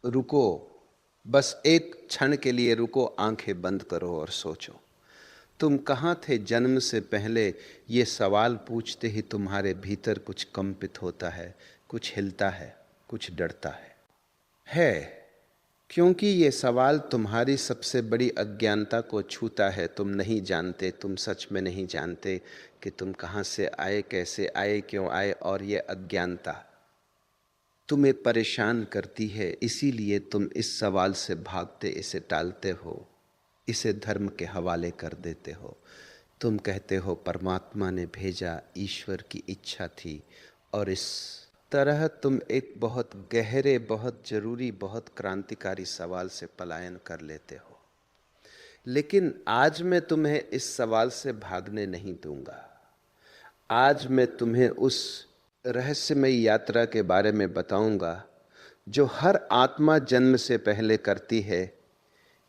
रुको, बस एक क्षण के लिए रुको, आंखें बंद करो और सोचो, तुम कहाँ थे जन्म से पहले। ये सवाल पूछते ही तुम्हारे भीतर कुछ कंपित होता है, कुछ हिलता है, कुछ डरता है। क्योंकि ये सवाल तुम्हारी सबसे बड़ी अज्ञानता को छूता है। तुम नहीं जानते, तुम सच में नहीं जानते कि तुम कहाँ से आए, कैसे आए, क्यों आए। और ये अज्ञानता तुम्हें परेशान करती है, इसीलिए तुम इस सवाल से भागते, इसे टालते हो, इसे धर्म के हवाले कर देते हो। तुम कहते हो परमात्मा ने भेजा, ईश्वर की इच्छा थी, और इस तरह तुम एक बहुत गहरे, बहुत जरूरी, बहुत क्रांतिकारी सवाल से पलायन कर लेते हो। लेकिन आज मैं तुम्हें इस सवाल से भागने नहीं दूंगा। आज मैं तुम्हें उस रहस्यमयी यात्रा के बारे में बताऊंगा जो हर आत्मा जन्म से पहले करती है।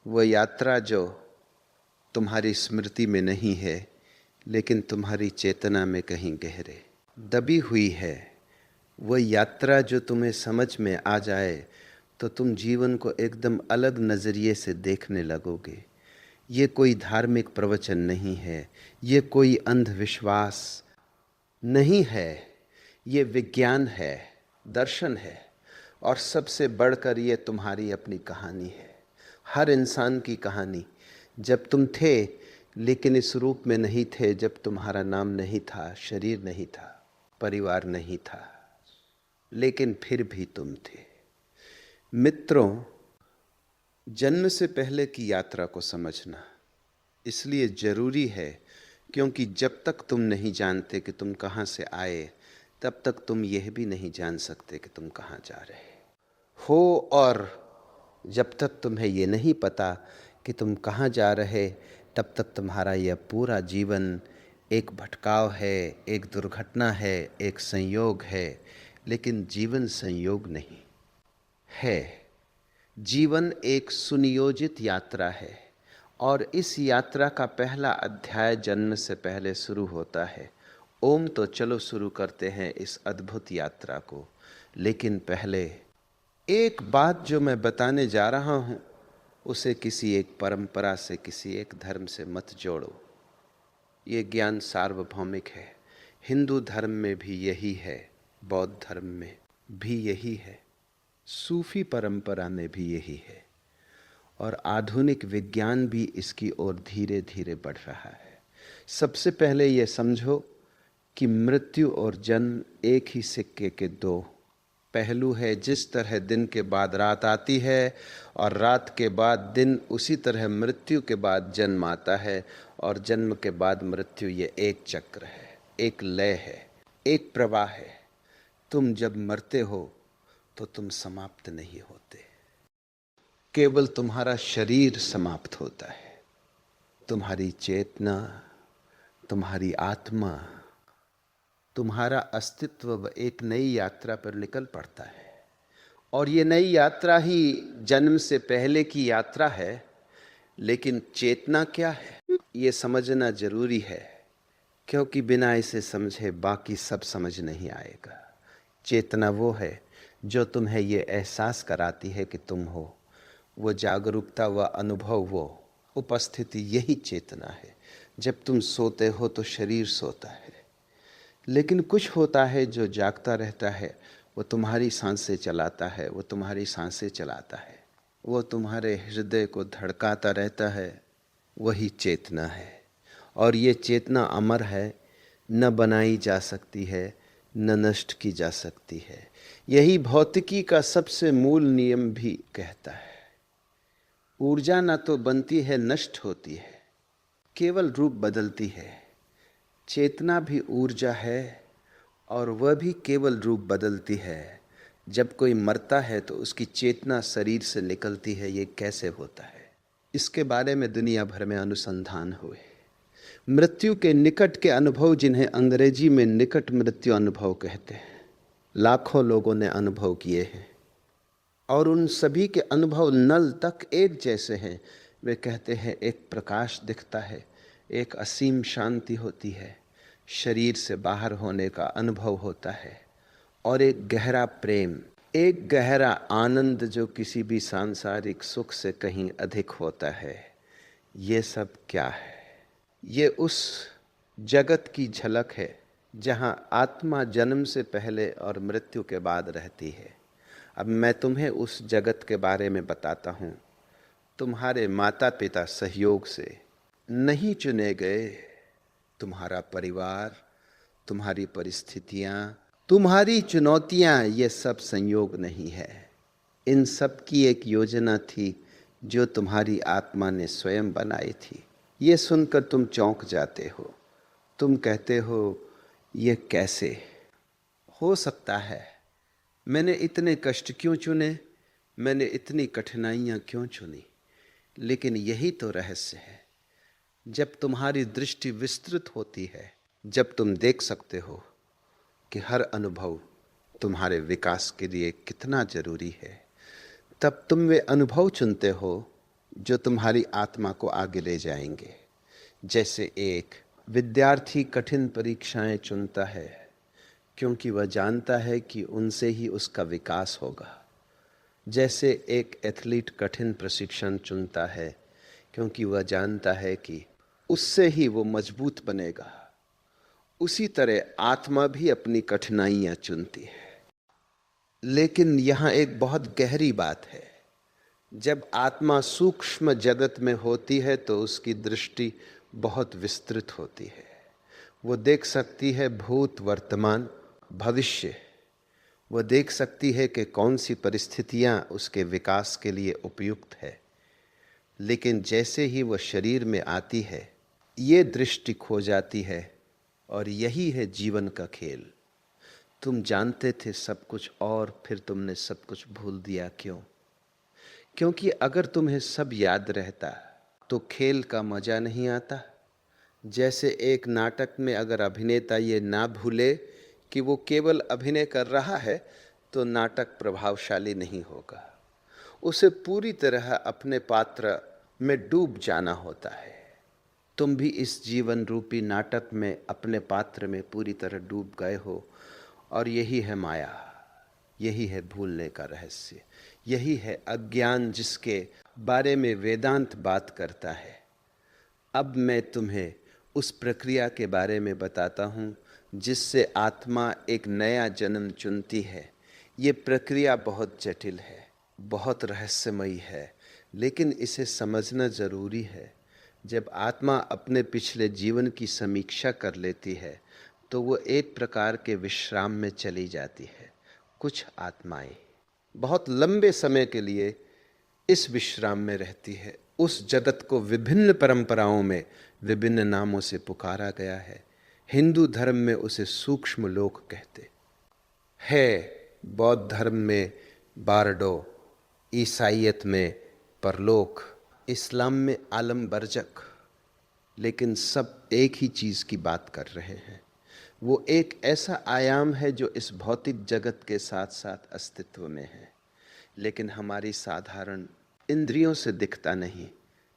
वह यात्रा जो तुम्हारी स्मृति में नहीं है, लेकिन तुम्हारी चेतना में कहीं गहरे दबी हुई है। वह यात्रा जो तुम्हें समझ में आ जाए तो तुम जीवन को एकदम अलग नज़रिए से देखने लगोगे। ये कोई धार्मिक प्रवचन नहीं है, ये कोई अंधविश्वास नहीं है, ये विज्ञान है, दर्शन है, और सबसे बढ़कर ये तुम्हारी अपनी कहानी है। हर इंसान की कहानी। जब तुम थे लेकिन इस रूप में नहीं थे, जब तुम्हारा नाम नहीं था, शरीर नहीं था, परिवार नहीं था, लेकिन फिर भी तुम थे। मित्रों, जन्म से पहले की यात्रा को समझना इसलिए जरूरी है क्योंकि जब तक तुम नहीं जानते कि तुम कहाँ से आए, तब तक तुम यह भी नहीं जान सकते कि तुम कहाँ जा रहे हो। और जब तक तुम्हें ये नहीं पता कि तुम कहाँ जा रहे, तब तक तुम्हारा यह पूरा जीवन एक भटकाव है, एक दुर्घटना है, एक संयोग है। लेकिन जीवन संयोग नहीं है। जीवन एक सुनियोजित यात्रा है, और इस यात्रा का पहला अध्याय जन्म से पहले शुरू होता है। ओम, तो चलो शुरू करते हैं इस अद्भुत यात्रा को। लेकिन पहले एक बात जो मैं बताने जा रहा हूं, उसे किसी एक परंपरा से, किसी एक धर्म से मत जोड़ो। ये ज्ञान सार्वभौमिक है। हिंदू धर्म में भी यही है, बौद्ध धर्म में भी यही है, सूफी परंपरा में भी यही है, और आधुनिक विज्ञान भी इसकी ओर धीरे धीरे बढ़ रहा है। सबसे पहले यह समझो कि मृत्यु और जन्म एक ही सिक्के के दो पहलू है। जिस तरह दिन के बाद रात आती है और रात के बाद दिन, उसी तरह मृत्यु के बाद जन्म आता है और जन्म के बाद मृत्यु। ये एक चक्र है, एक लय है, एक प्रवाह है। तुम जब मरते हो तो तुम समाप्त नहीं होते, केवल तुम्हारा शरीर समाप्त होता है। तुम्हारी चेतना, तुम्हारी आत्मा, तुम्हारा अस्तित्व एक नई यात्रा पर निकल पड़ता है। और ये नई यात्रा ही जन्म से पहले की यात्रा है। लेकिन चेतना क्या है, ये समझना जरूरी है, क्योंकि बिना इसे समझे बाकी सब समझ नहीं आएगा। चेतना वो है जो तुम्हें ये एहसास कराती है कि तुम हो। वो जागरूकता, वह अनुभव, वो उपस्थिति, यही चेतना है। जब तुम सोते हो तो शरीर सोता है, लेकिन कुछ होता है जो जागता रहता है। वो तुम्हारी सांसें चलाता है, वो तुम्हारी सांसें चलाता है, वो तुम्हारे हृदय को धड़काता रहता है। वही चेतना है। और ये चेतना अमर है, न बनाई जा सकती है, न नष्ट की जा सकती है। यही भौतिकी का सबसे मूल नियम भी कहता है। ऊर्जा न तो बनती है, नष्ट होती है, केवल रूप बदलती है। चेतना भी ऊर्जा है, और वह भी केवल रूप बदलती है। जब कोई मरता है तो उसकी चेतना शरीर से निकलती है। ये कैसे होता है, इसके बारे में दुनिया भर में अनुसंधान हुए। मृत्यु के निकट के अनुभव, जिन्हें अंग्रेजी में निकट मृत्यु अनुभव कहते हैं, लाखों लोगों ने अनुभव किए हैं, और उन सभी के अनुभव नल तक एक जैसे हैं। वे कहते हैं एक प्रकाश दिखता है, एक असीम शांति होती है, शरीर से बाहर होने का अनुभव होता है, और एक गहरा प्रेम। एक गहरा आनंद जो किसी भी सांसारिक सुख से कहीं अधिक होता है, ये सब क्या है? ये उस जगत की झलक है जहाँ आत्मा जन्म से पहले और मृत्यु के बाद रहती है। अब मैं तुम्हें उस जगत के बारे में बताता हूँ। तुम्हारे माता पिता सहयोग से नहीं चुने गए, तुम्हारा परिवार, तुम्हारी परिस्थितियाँ, तुम्हारी चुनौतियाँ, ये सब संयोग नहीं है। इन सब की एक योजना थी जो तुम्हारी आत्मा ने स्वयं बनाई थी। ये सुनकर तुम चौंक जाते हो। तुम कहते हो, ये कैसे हो सकता है? मैंने इतने कष्ट क्यों चुने? मैंने इतनी कठिनाइयाँ क्यों चुनी? लेकिन यही तो रहस्य है। जब तुम्हारी दृष्टि विस्तृत होती है, जब तुम देख सकते हो कि हर अनुभव तुम्हारे विकास के लिए कितना जरूरी है, तब तुम वे अनुभव चुनते हो जो तुम्हारी आत्मा को आगे ले जाएंगे। जैसे एक विद्यार्थी कठिन परीक्षाएं चुनता है क्योंकि वह जानता है कि उनसे ही उसका विकास होगा। जैसे एक एथलीट कठिन प्रशिक्षण चुनता है क्योंकि वह जानता है कि उससे ही वो मजबूत बनेगा। उसी तरह आत्मा भी अपनी कठिनाइयां चुनती है। लेकिन यहाँ एक बहुत गहरी बात है। जब आत्मा सूक्ष्म जगत में होती है तो उसकी दृष्टि बहुत विस्तृत होती है। वो देख सकती है भूत, वर्तमान, भविष्य। वो देख सकती है कि कौन सी परिस्थितियां उसके विकास के लिए उपयुक्त है। लेकिन जैसे ही वह शरीर में आती है, ये दृष्टि खो जाती है। और यही है जीवन का खेल। तुम जानते थे सब कुछ और फिर तुमने सब कुछ भूल दिया। क्यों? क्योंकि अगर तुम्हें सब याद रहता तो खेल का मजा नहीं आता। जैसे एक नाटक में अगर अभिनेता ये ना भूले कि वो केवल अभिनय कर रहा है तो नाटक प्रभावशाली नहीं होगा। उसे पूरी तरह अपने पात्र में डूब जाना होता है। तुम भी इस जीवन रूपी नाटक में अपने पात्र में पूरी तरह डूब गए हो। और यही है माया, यही है भूलने का रहस्य, यही है अज्ञान जिसके बारे में वेदांत बात करता है। अब मैं तुम्हें उस प्रक्रिया के बारे में बताता हूँ जिससे आत्मा एक नया जन्म चुनती है। ये प्रक्रिया बहुत जटिल है, बहुत रहस्यमयी है, लेकिन इसे समझना ज़रूरी है। जब आत्मा अपने पिछले जीवन की समीक्षा कर लेती है तो वो एक प्रकार के विश्राम में चली जाती है। कुछ आत्माएं बहुत लंबे समय के लिए इस विश्राम में रहती है। उस जगत को विभिन्न परंपराओं में विभिन्न नामों से पुकारा गया है। हिंदू धर्म में उसे सूक्ष्म लोक कहते हैं, बौद्ध धर्म में बारडो, ईसाइयत में परलोक, इस्लाम में आलम बरजक। लेकिन सब एक ही चीज़ की बात कर रहे हैं। वो एक ऐसा आयाम है जो इस भौतिक जगत के साथ साथ अस्तित्व में है, लेकिन हमारी साधारण इंद्रियों से दिखता नहीं।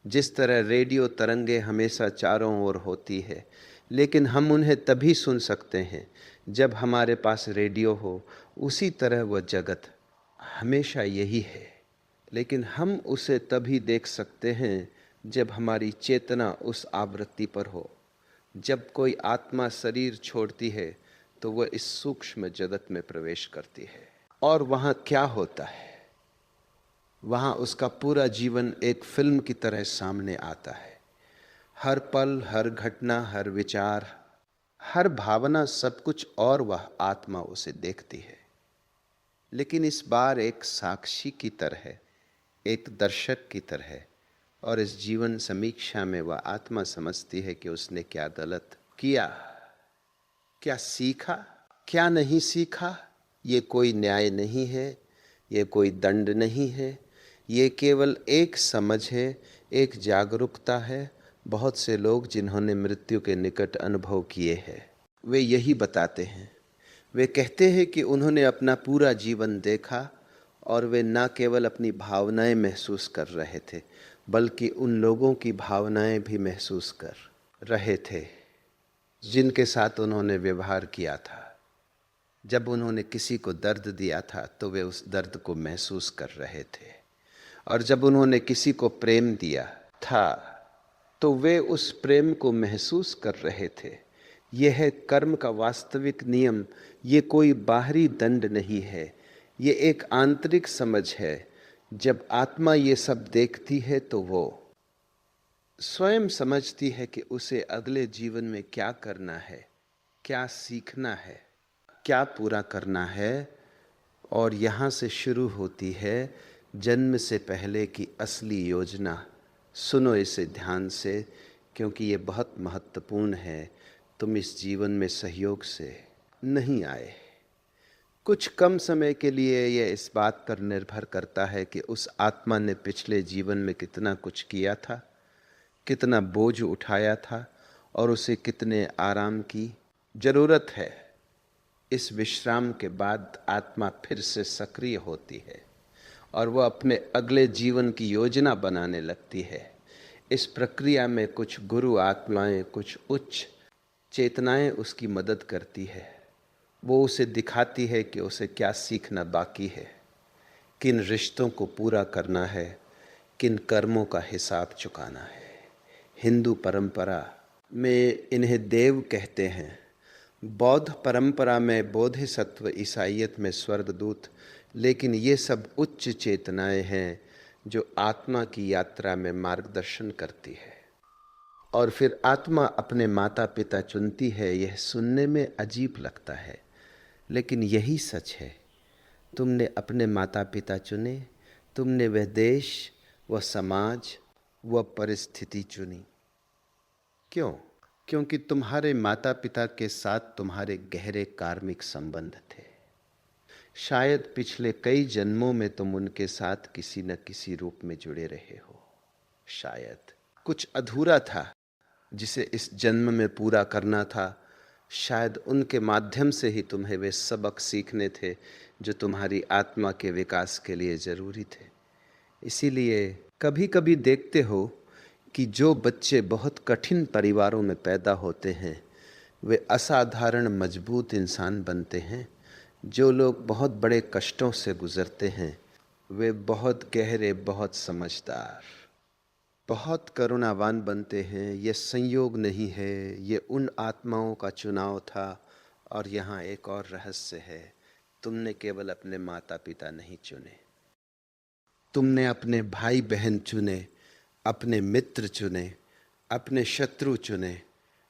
जिस तरह रेडियो तरंगे हमेशा चारों ओर होती है, लेकिन हम उन्हें तभी सुन सकते हैं जब हमारे पास रेडियो हो, उसी तरह वह जगत हमेशा यही है, लेकिन हम उसे तभी देख सकते हैं जब हमारी चेतना उस आवृत्ति पर हो। जब कोई आत्मा शरीर छोड़ती है तो वह इस सूक्ष्म जगत में प्रवेश करती है। और वहाँ क्या होता है? वहाँ उसका पूरा जीवन एक फिल्म की तरह सामने आता है। हर पल, हर घटना, हर विचार, हर भावना, सब कुछ, और वह आत्मा उसे देखती है। लेकिन इस बार एक साक्षी की तरह, एक दर्शक की तरह। और इस जीवन समीक्षा में वह आत्मा समझती है कि उसने क्या गलत किया, क्या सीखा, क्या नहीं सीखा। ये कोई न्याय नहीं है, ये कोई दंड नहीं है, ये केवल एक समझ है, एक जागरूकता है। बहुत से लोग जिन्होंने मृत्यु के निकट अनुभव किए हैं वे यही बताते हैं। वे कहते हैं कि उन्होंने अपना पूरा जीवन देखा और वे न केवल अपनी भावनाएं महसूस कर रहे थे बल्कि उन लोगों की भावनाएं भी महसूस कर रहे थे जिनके साथ उन्होंने व्यवहार किया था। जब उन्होंने किसी को दर्द दिया था तो वे उस दर्द को महसूस कर रहे थे, और जब उन्होंने किसी को प्रेम दिया था तो वे उस प्रेम को महसूस कर रहे थे। यह है कर्म का वास्तविक नियम। ये कोई बाहरी दंड नहीं है, ये एक आंतरिक समझ है। जब आत्मा ये सब देखती है तो वो स्वयं समझती है कि उसे अगले जीवन में क्या करना है, क्या सीखना है, क्या पूरा करना है। और यहाँ से शुरू होती है जन्म से पहले की असली योजना। सुनो इसे ध्यान से, क्योंकि ये बहुत महत्वपूर्ण है। तुम इस जीवन में सहयोग से नहीं आए। कुछ कम समय के लिए यह इस बात पर निर्भर करता है कि उस आत्मा ने पिछले जीवन में कितना कुछ किया था, कितना बोझ उठाया था, और उसे कितने आराम की जरूरत है। इस विश्राम के बाद आत्मा फिर से सक्रिय होती है और वह अपने अगले जीवन की योजना बनाने लगती है। इस प्रक्रिया में कुछ गुरु आत्माएं, कुछ उच्च चेतनाएं उसकी मदद करती है। वो उसे दिखाती है कि उसे क्या सीखना बाकी है, किन रिश्तों को पूरा करना है, किन कर्मों का हिसाब चुकाना है। हिंदू परंपरा में इन्हें देव कहते हैं, बौद्ध परंपरा में बोधिसत्व, ईसाईयत में स्वर्गदूत। लेकिन ये सब उच्च चेतनाएं हैं जो आत्मा की यात्रा में मार्गदर्शन करती है। और फिर आत्मा अपने माता पिता चुनती है। यह सुनने में अजीब लगता है, लेकिन यही सच है। तुमने अपने माता पिता चुने, तुमने वह देश, वह समाज, वह परिस्थिति चुनी। क्यों? क्योंकि तुम्हारे माता पिता के साथ तुम्हारे गहरे कार्मिक संबंध थे। शायद पिछले कई जन्मों में तुम उनके साथ किसी न किसी रूप में जुड़े रहे हो। शायद कुछ अधूरा था जिसे इस जन्म में पूरा करना था। शायद उनके माध्यम से ही तुम्हें वे सबक सीखने थे जो तुम्हारी आत्मा के विकास के लिए जरूरी थे। इसीलिए कभी कभी देखते हो कि जो बच्चे बहुत कठिन परिवारों में पैदा होते हैं वे असाधारण मजबूत इंसान बनते हैं। जो लोग बहुत बड़े कष्टों से गुजरते हैं वे बहुत गहरे, बहुत समझदार, बहुत करुणावान बनते हैं। ये संयोग नहीं है, ये उन आत्माओं का चुनाव था। और यहाँ एक और रहस्य है, तुमने केवल अपने माता पिता नहीं चुने, तुमने अपने भाई बहन चुने, अपने मित्र चुने, अपने शत्रु चुने,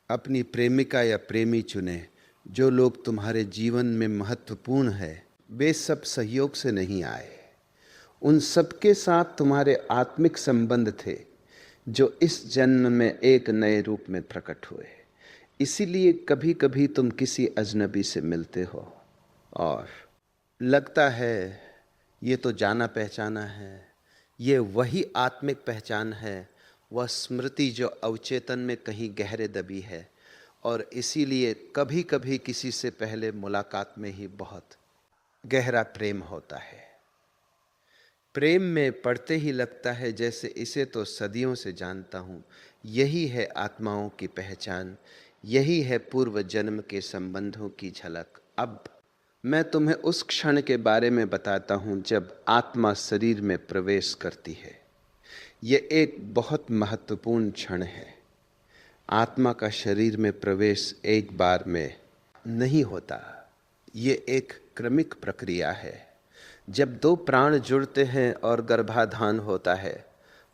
अपनी प्रेमिका या प्रेमी चुने। जो लोग तुम्हारे जीवन में महत्वपूर्ण है वे सब सहयोग से नहीं आए। उन सबके साथ तुम्हारे आत्मिक संबंध थे जो इस जन्म में एक नए रूप में प्रकट हुए। इसीलिए कभी कभी तुम किसी अजनबी से मिलते हो और लगता है ये तो जाना पहचाना है, ये वही आत्मिक पहचान है, वह स्मृति जो अवचेतन में कहीं गहरे दबी है। और इसीलिए कभी कभी किसी से पहले मुलाकात में ही बहुत गहरा प्रेम होता है। प्रेम में पड़ते ही लगता है जैसे इसे तो सदियों से जानता हूँ। यही है आत्माओं की पहचान, यही है पूर्व जन्म के संबंधों की झलक। अब मैं तुम्हें उस क्षण के बारे में बताता हूँ जब आत्मा शरीर में प्रवेश करती है। ये एक बहुत महत्वपूर्ण क्षण है। आत्मा का शरीर में प्रवेश एक बार में नहीं होता, ये एक क्रमिक प्रक्रिया है। जब दो प्राण जुड़ते हैं और गर्भाधान होता है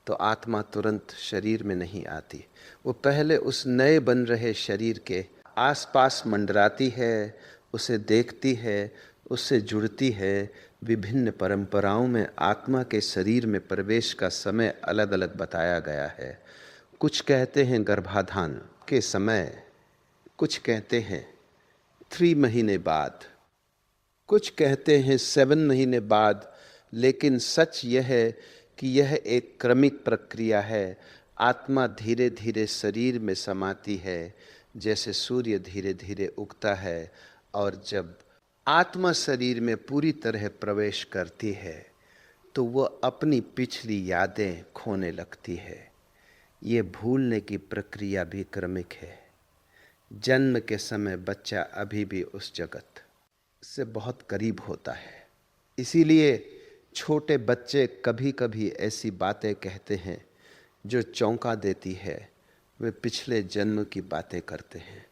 तो आत्मा तुरंत शरीर में नहीं आती। वो पहले उस नए बन रहे शरीर के आसपास मंडराती है, उसे देखती है, उससे जुड़ती है। विभिन्न परंपराओं में आत्मा के शरीर में प्रवेश का समय अलग अलग बताया गया है। कुछ कहते हैं गर्भाधान के समय, कुछ कहते हैं 3 महीने बाद, कुछ कहते हैं 7 महीने बाद। लेकिन सच यह है कि यह एक क्रमिक प्रक्रिया है। आत्मा धीरे धीरे शरीर में समाती है जैसे सूर्य धीरे धीरे उगता है। और जब आत्मा शरीर में पूरी तरह प्रवेश करती है तो वह अपनी पिछली यादें खोने लगती है। ये भूलने की प्रक्रिया भी क्रमिक है। जन्म के समय बच्चा अभी भी उस जगत से बहुत करीब होता है। इसीलिए छोटे बच्चे कभी कभी ऐसी बातें कहते हैं जो चौंका देती है। वे पिछले जन्म की बातें करते हैं।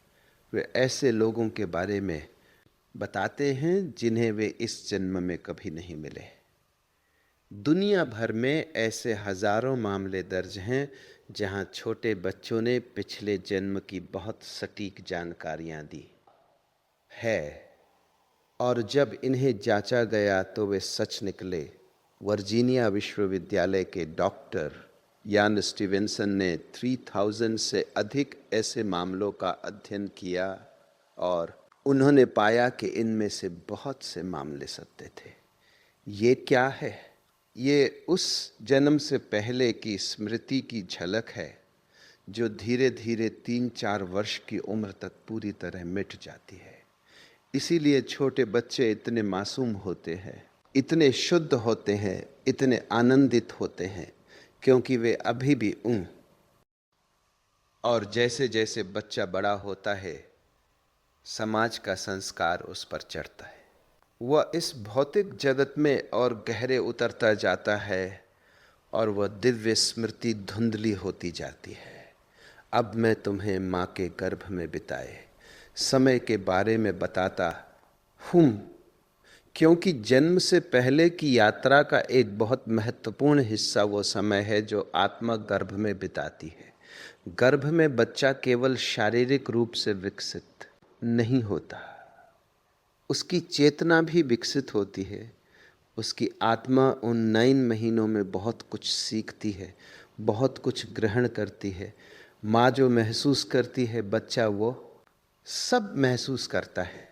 वे ऐसे लोगों के बारे में बताते हैं जिन्हें वे इस जन्म में कभी नहीं मिले। दुनिया भर में ऐसे हजारों मामले दर्ज हैं जहां छोटे बच्चों ने पिछले जन्म की बहुत सटीक जानकारियां दी है, और जब इन्हें जांचा गया तो वे सच निकले। वर्जीनिया विश्वविद्यालय के डॉक्टर यान स्टीवेंसन ने 3000 से अधिक ऐसे मामलों का अध्ययन किया और उन्होंने पाया कि इनमें से बहुत से मामले सत्य थे। ये क्या है? ये उस जन्म से पहले की स्मृति की झलक है जो धीरे धीरे 3-4 वर्ष की उम्र तक पूरी तरह मिट जाती है। इसीलिए छोटे बच्चे इतने मासूम होते हैं, इतने शुद्ध होते हैं, इतने आनंदित होते हैं, क्योंकि वे अभी भी और जैसे जैसे बच्चा बड़ा होता है समाज का संस्कार उस पर चढ़ता है। वह इस भौतिक जगत में और गहरे उतरता जाता है और वह दिव्य स्मृति धुंधली होती जाती है। अब मैं तुम्हें माँ के गर्भ में बिताए समय के बारे में बताता हूँ, क्योंकि जन्म से पहले की यात्रा का एक बहुत महत्वपूर्ण हिस्सा वो समय है जो आत्मा गर्भ में बिताती है। गर्भ में बच्चा केवल शारीरिक रूप से विकसित नहीं होता, उसकी चेतना भी विकसित होती है। उसकी आत्मा उन 9 महीनों में बहुत कुछ सीखती है, बहुत कुछ ग्रहण करती है। माँ जो महसूस करती है बच्चा वो सब महसूस करता है।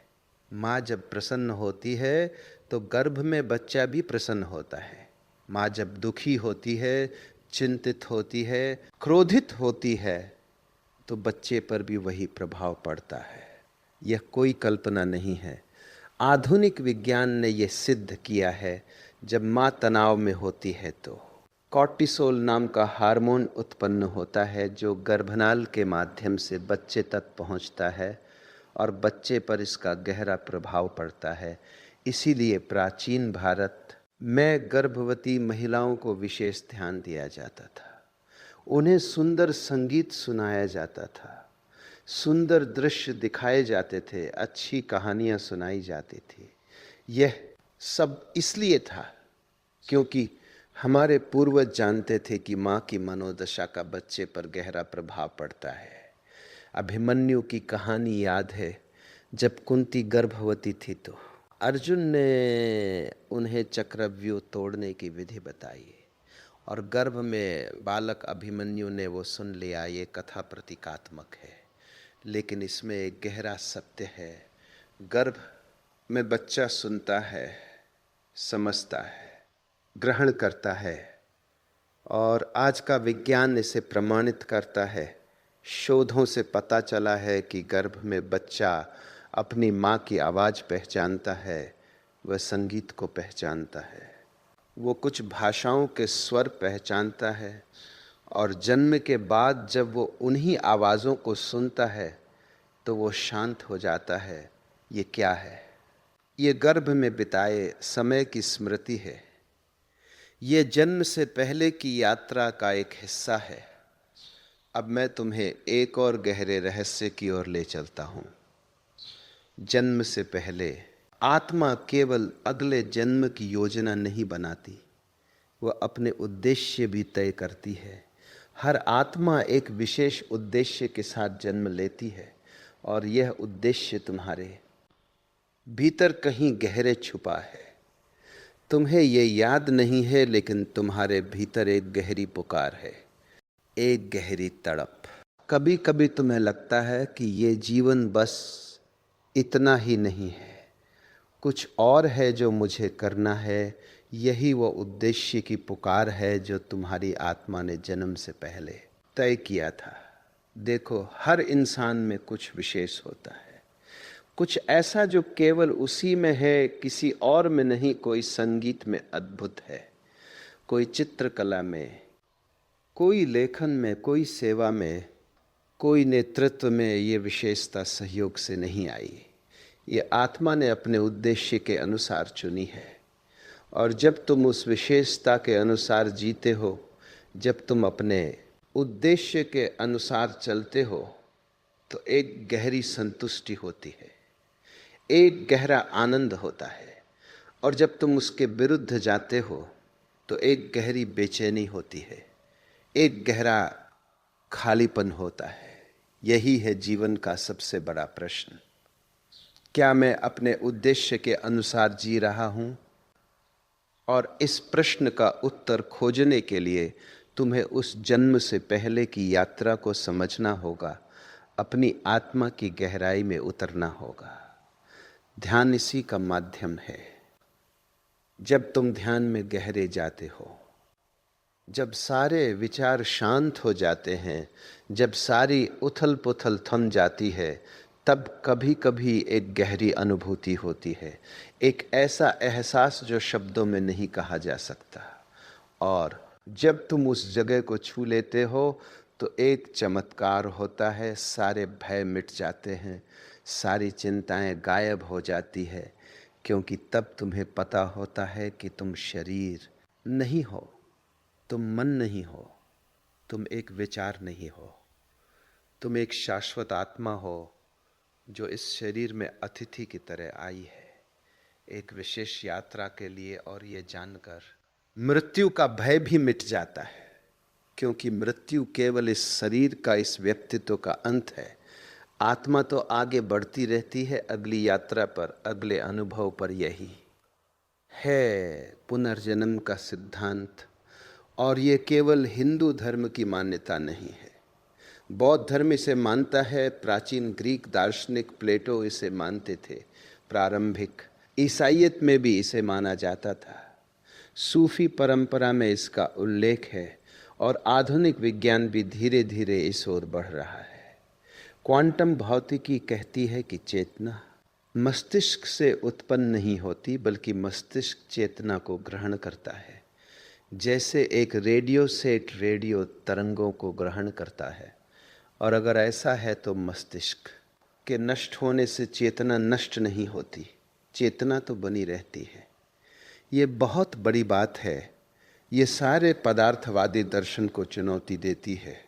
माँ जब प्रसन्न होती है तो गर्भ में बच्चा भी प्रसन्न होता है। माँ जब दुखी होती है, चिंतित होती है, क्रोधित होती है, तो बच्चे पर भी वही प्रभाव पड़ता है। यह कोई कल्पना नहीं है। आधुनिक विज्ञान ने यह सिद्ध किया है। जब माँ तनाव में होती है तो कॉर्टिसोल नाम का हार्मोन उत्पन्न होता है जो गर्भनाल के माध्यम से बच्चे तक पहुंचता है और बच्चे पर इसका गहरा प्रभाव पड़ता है। इसीलिए प्राचीन भारत में गर्भवती महिलाओं को विशेष ध्यान दिया जाता था। उन्हें सुंदर संगीत सुनाया जाता था, सुंदर दृश्य दिखाए जाते थे, अच्छी कहानियां सुनाई जाती थी। यह सब इसलिए था क्योंकि हमारे पूर्वज जानते थे कि माँ की मनोदशा का बच्चे पर गहरा प्रभाव पड़ता है। अभिमन्यु की कहानी याद है। जब कुंती गर्भवती थी तो अर्जुन ने उन्हें चक्रव्यूह तोड़ने की विधि बताई और गर्भ में बालक अभिमन्यु ने वो सुन लिया। ये कथा प्रतीकात्मक है, लेकिन इसमें एक गहरा सत्य है। गर्भ में बच्चा सुनता है, समझता है, ग्रहण करता है, और आज का विज्ञान इसे प्रमाणित करता है। शोधों से पता चला है कि गर्भ में बच्चा अपनी माँ की आवाज़ पहचानता है, वह संगीत को पहचानता है, वो कुछ भाषाओं के स्वर पहचानता है, और जन्म के बाद जब वो उन्हीं आवाज़ों को सुनता है तो वो शांत हो जाता है। ये क्या है? ये गर्भ में बिताए समय की स्मृति है। ये जन्म से पहले की यात्रा का एक हिस्सा है। अब मैं तुम्हें एक और गहरे रहस्य की ओर ले चलता हूँ। जन्म से पहले आत्मा केवल अगले जन्म की योजना नहीं बनाती, वह अपने उद्देश्य भी तय करती है। हर आत्मा एक विशेष उद्देश्य के साथ जन्म लेती है, और यह उद्देश्य तुम्हारे भीतर कहीं गहरे छुपा है। तुम्हें ये याद नहीं है, लेकिन तुम्हारे भीतर एक गहरी पुकार है, एक गहरी तड़प। कभी कभी तुम्हें लगता है कि ये जीवन बस इतना ही नहीं है, कुछ और है जो मुझे करना है। यही वो उद्देश्य की पुकार है जो तुम्हारी आत्मा ने जन्म से पहले तय किया था। देखो, हर इंसान में कुछ विशेष होता है, कुछ ऐसा जो केवल उसी में है, किसी और में नहीं। कोई संगीत में अद्भुत है, कोई चित्रकला में, कोई लेखन में, कोई सेवा में, कोई नेतृत्व में। ये विशेषता सहयोग से नहीं आई, ये आत्मा ने अपने उद्देश्य के अनुसार चुनी है। और जब तुम उस विशेषता के अनुसार जीते हो, जब तुम अपने उद्देश्य के अनुसार चलते हो, तो एक गहरी संतुष्टि होती है, एक गहरा आनंद होता है। और जब तुम उसके विरुद्ध जाते हो तो एक गहरी बेचैनी होती है, एक गहरा खालीपन होता है। यही है जीवन का सबसे बड़ा प्रश्न। क्या मैं अपने उद्देश्य के अनुसार जी रहा हूं? और इस प्रश्न का उत्तर खोजने के लिए तुम्हें उस जन्म से पहले की यात्रा को समझना होगा, अपनी आत्मा की गहराई में उतरना होगा। ध्यान इसी का माध्यम है। जब तुम ध्यान में गहरे जाते हो, जब सारे विचार शांत हो जाते हैं, जब सारी उथल पुथल थम जाती है, तब कभी कभी एक गहरी अनुभूति होती है, एक ऐसा एहसास जो शब्दों में नहीं कहा जा सकता। और जब तुम उस जगह को छू लेते हो तो एक चमत्कार होता है, सारे भय मिट जाते हैं, सारी चिंताएं गायब हो जाती है, क्योंकि तब तुम्हें पता होता है कि तुम शरीर नहीं हो, तुम मन नहीं हो, तुम एक विचार नहीं हो, तुम एक शाश्वत आत्मा हो जो इस शरीर में अतिथि की तरह आई है एक विशेष यात्रा के लिए। और ये जानकर मृत्यु का भय भी मिट जाता है, क्योंकि मृत्यु केवल इस शरीर का, इस व्यक्तित्व का अंत है। आत्मा तो आगे बढ़ती रहती है अगली यात्रा पर, अगले अनुभव पर। यही है पुनर्जन्म का सिद्धांत। और ये केवल हिंदू धर्म की मान्यता नहीं है, बौद्ध धर्म इसे मानता है, प्राचीन ग्रीक दार्शनिक प्लेटो इसे मानते थे, प्रारंभिक ईसाईयत में भी इसे माना जाता था, सूफी परंपरा में इसका उल्लेख है, और आधुनिक विज्ञान भी धीरे धीरे इस ओर बढ़ रहा है। क्वांटम भौतिकी कहती है कि चेतना मस्तिष्क से उत्पन्न नहीं होती, बल्कि मस्तिष्क चेतना को ग्रहण करता है, जैसे एक रेडियो सेट रेडियो तरंगों को ग्रहण करता है। और अगर ऐसा है तो मस्तिष्क के नष्ट होने से चेतना नष्ट नहीं होती, चेतना तो बनी रहती है। ये बहुत बड़ी बात है, ये सारे पदार्थवादी दर्शन को चुनौती देती है।